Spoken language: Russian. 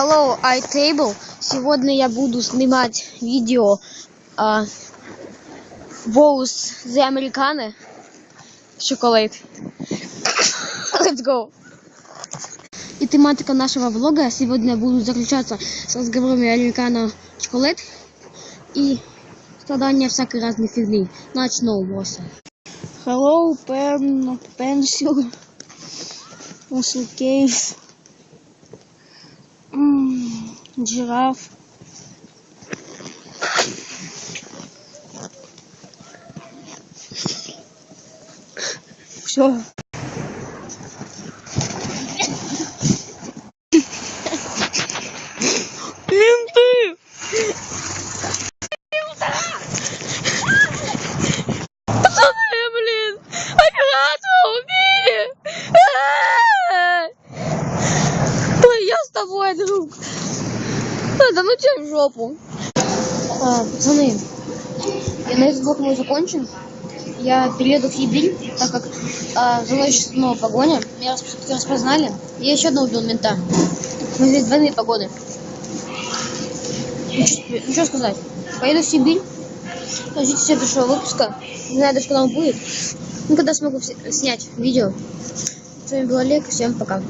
Hello, iTable. Сегодня я буду снимать видео Vows the Americano Chocolate. Let's go. И тематика нашего влога сегодня будет заключаться с разговорами Американо Chocolate и страдания всякой разной фигни. Начну босса. Hello, pen, pencil, pencil case, жираф. Все. Менты! Пацаны, блин! Операцию убили! Ой, я с тобой, друг. Да ну тебе в жопу. Пацаны, и на этот блок мы закончим. Я перееду в Сибирь, так как за мной сейчас снова погоня. Меня распознали. Я еще одного убил мента. Мы здесь двойные погоны. Ну что сказать? Поеду в Сибирь. Ждите следующего выпуска. Не знаю даже, когда он будет. Ну, когда смогу снять видео. С вами был Олег. Всем пока.